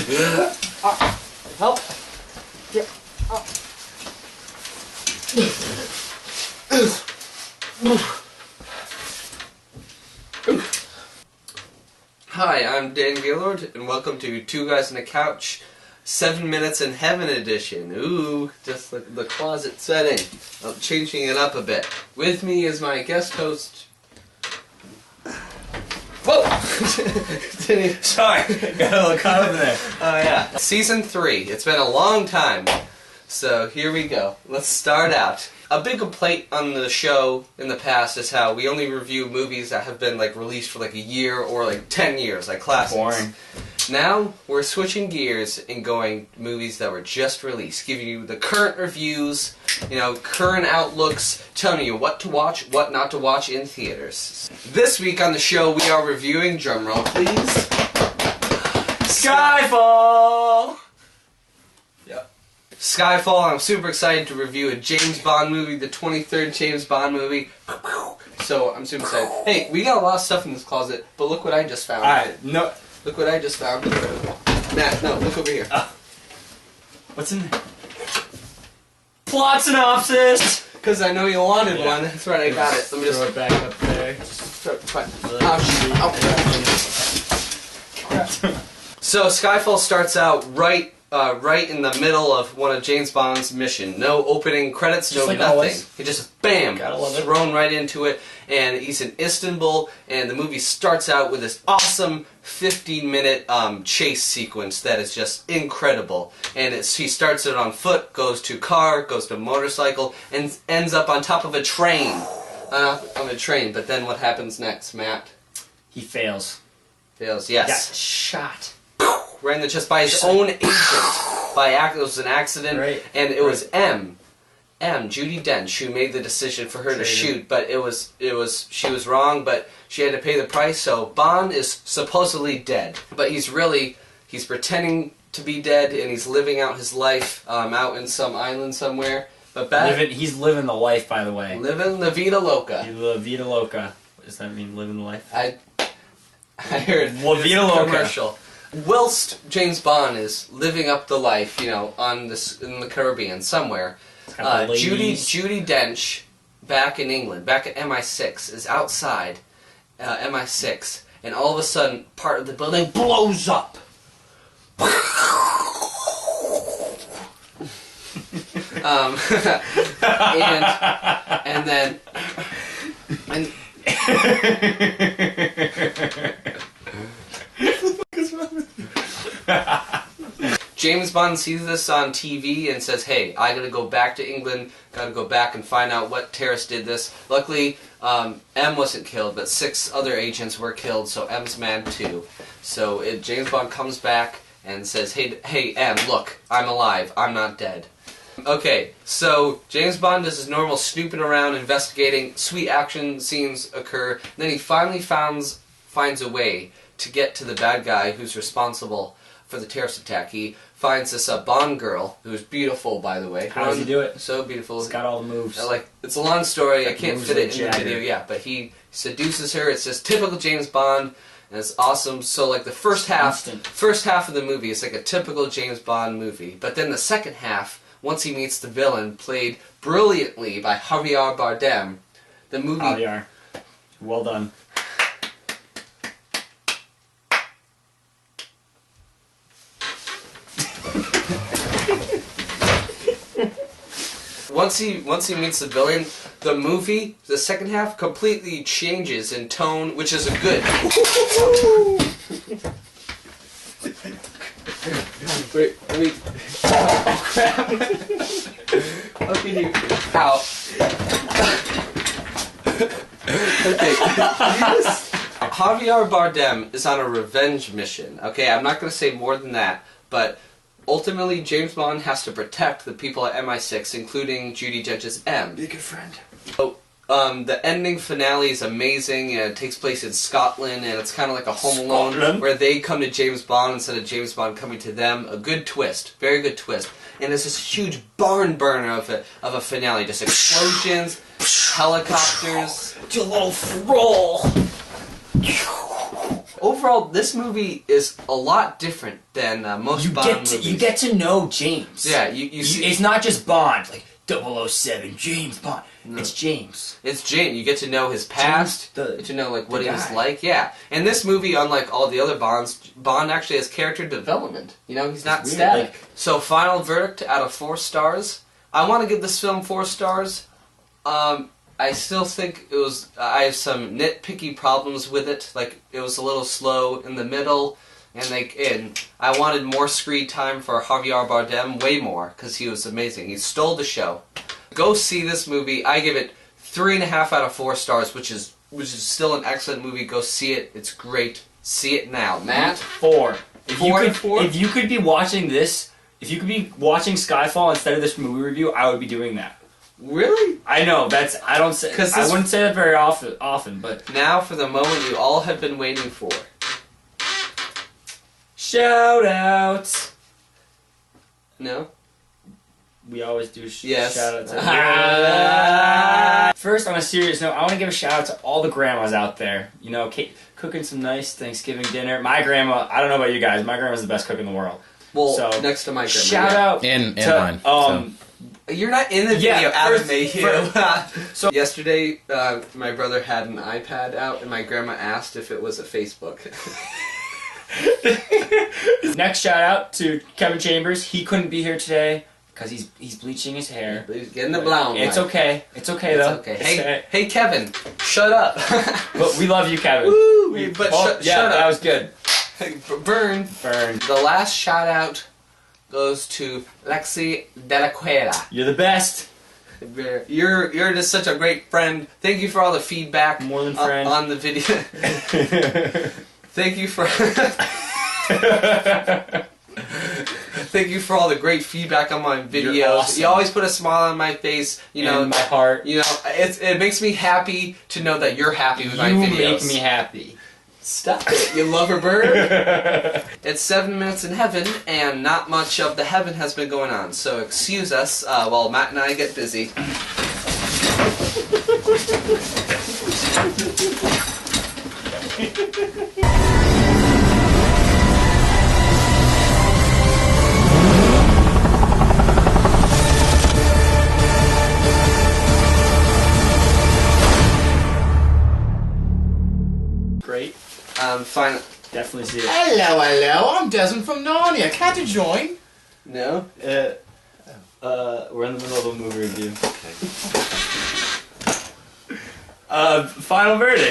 Help! Get up. Hi, I'm Dan Gaylord, and welcome to Two Guys on a Couch, 7 Minutes in Heaven edition. Ooh, just like the closet setting. I'm changing it up a bit. With me is my guest host. Whoa! Sorry, got a little caught up there. Oh yeah. Season 3. It's been a long time. So here we go. Let's start out. A big complaint on the show in the past is how we only review movies that have been like released for like a year or like 10 years, like classics. Boring. Now we're switching gears and going movies that were just released, giving you the current reviews, current outlooks, telling you what to watch, what not to watch in theaters. This week on the show we are reviewing, drumroll please, Skyfall! Yep. Skyfall. I'm super excited to review a James Bond movie, the 23rd James Bond movie. So I'm super excited. Hey, we got a lot of stuff in this closet, but look what I just found. Alright, no. Look what I just found. Matt, no, look over here. What's in there? Plot synopsis! Because I know you wanted one. That's right, I got it. Let me just throw it back up there. So Skyfall starts out right in the middle of one of James Bond's mission. No opening credits, no like nothing. always. He just bam, Gotta love it. thrown right into it, and he's in Istanbul, and the movie starts out with this awesome 15-minute chase sequence that is just incredible. And he starts it on foot, goes to car, goes to motorcycle, and ends up on top of a train. On a train, but then what happens next, Matt? He fails. Fails, yes. Got shot. Right in the chest by his own agent. It was an accident, Right. And it was Judi Dench, who made the decision for her to shoot. But she was wrong, but she had to pay the price. So Bond is supposedly dead, but he's pretending to be dead, and he's living out his life out in some island somewhere. But He's living the life, by the way. Living la vida loca. La vida loca. What does that mean, living the life? I heard La vida loca. commercial. Whilst James Bond is living up the life, in the Caribbean somewhere, Judi Dench, back in England, back at MI6, is outside MI6, and all of a sudden, part of the building blows up. James Bond sees this on TV and says, hey, I gotta go back to England, gotta go back and find out what terrorist did this. Luckily, M wasn't killed, but 6 other agents were killed, so M's mad too. So James Bond comes back and says, hey M, look, I'm alive, I'm not dead. Okay, so James Bond does his normal snooping around, investigating, sweet action scenes occur, and then he finally finds a way to get to the bad guy who's responsible for the terrorist attack. He finds this Bond girl, who's beautiful, by the way. How does he do it? So beautiful. He's got all the moves. It's a long story, like I can't fit it in the video, yeah, but he seduces her. It's just typical James Bond, and it's awesome. So like the first half of the movie is like a typical James Bond movie, but then the second half, once he meets the villain, played brilliantly by Javier Bardem, the movie... Javier. Well done. Once he meets the villain, the movie, the second half, completely changes in tone, which is a good. Wait. Oh crap! How can you? Ow. Okay. Javier Bardem is on a revenge mission. Okay, I'm not going to say more than that, but. Ultimately, James Bond has to protect the people at MI6, including Judi Dench's M. Be a good friend. So, the ending finale is amazing. It takes place in Scotland, and it's kind of like a Home Alone, where they come to James Bond instead of James Bond coming to them. A good twist. Very good twist. And it's this huge barn burner of a finale. Just explosions, helicopters. Do a little roll. overall, this movie is a lot different than most Bond movies. You get to know James. Yeah, you see... It's not just Bond, like 007, James Bond. No. It's James. It's James. You get to know his past, get to know like what he was like. Yeah. And this movie, unlike all the other Bonds, Bond actually has character development. You know, he's not static. So, final verdict out of 4 stars. I want to give this film 4 stars. I still think it was... I have some nitpicky problems with it. Like, it was a little slow in the middle. And I wanted more screen time for Javier Bardem, way more, because he was amazing. He stole the show. Go see this movie. I give it 3.5 out of 4 stars, which is still an excellent movie. Go see it. It's great. See it now. Matt? 4. Four? If you could be watching this, if you could be watching Skyfall instead of this movie review, I would be doing that. Really? I know, I wouldn't say that very often, but... Now for the moment you all have been waiting for. Shout-outs! No? We always do yes. shout-outs. First, on a serious note, I want to give a shout-out to all the grandmas out there. You know, cooking some nice Thanksgiving dinner. My grandma, I don't know about you guys, my grandma's the best cook in the world. Well, so, next to my grandma. Shout-out to mine. You're not in the video, Adam Mayhew. So yesterday, my brother had an iPad out, and my grandma asked if it was a Facebook. Next shout out to Kevin Chambers. He couldn't be here today because he's bleaching his hair. He's getting the blonde. It's okay. It's okay though. Okay. Hey Kevin, shut up. But we love you, Kevin. Woo! Shut up. That was good. Burn. The last shout out goes to Lexi Delacuera. You're the best. You're just such a great friend. Thank you for all the feedback. More than friend. On the video. Thank you for Thank you for all the great feedback on my videos. You're awesome. You always put a smile on my face. You know, in my heart. You know, it makes me happy to know that you're happy with my videos. You make me happy. Stop it, you lover bird. It's 7 minutes in heaven, and not much of the heaven has been going on. So excuse us while Matt and I get busy. Great. Fine. Definitely see it. Hello, I'm Desmond from Narnia. Can't you join? No? We're in the middle of a movie review. Okay. Final verdict.